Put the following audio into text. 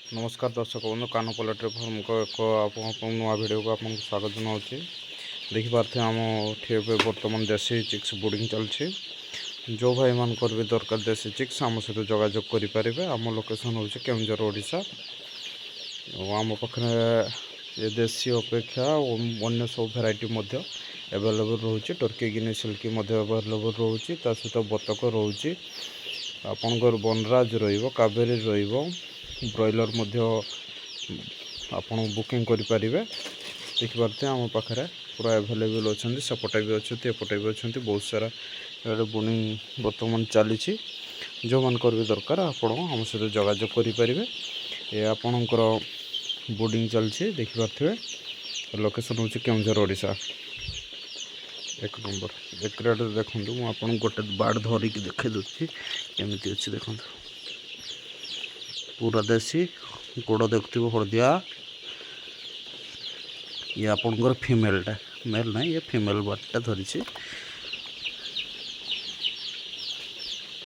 नमस्कार दर्शक बंधु कान पोल्ट्री फार्म को एक नुआ वीडियो को आपको स्वागत जनावि। देखिपे आम बर्तमान देसी चिक्स बोर्डिंग चलती। जो भाई मान भी दरकार देसी चिक्स आम सहित जोगाजोग करेंगे। आम लोकेशन हूँ केउंझर ओडिशा। आम पाखे ये देसी अपेक्षा अन्य सब भेराइटी एवेलेबल रोचे। टर्की गिनी सिल्की एवेलेबल रोचे। सहित बतक रोचे, आपणकर बनराज कावेरी ब्रॉयलर आपण बुकिंग करें। देखिपे आम पाखे पूरा एवेलेबल अच्छा सेपटे भी अच्छा एपटे भी अच्छा बहुत सारा बुनिंग बर्तमान चली। जो मान भी दरकार आपण आम सहित जोगाजोग करेंगे। ये आपणकर बोर्डिंग चलती। देखिपे लोकेशन हूँ केउंझर ओडिशा। एक नंबर एक रेट देखो मुझे गोटे बाड़ धरिकी देखे दूसरी केमी अच्छी देखो। पूरा देसी गोड़ देखो हलदिया। ये आपंकर फिमेलटा मेल ना ये फिमेल बार्डटा धरी।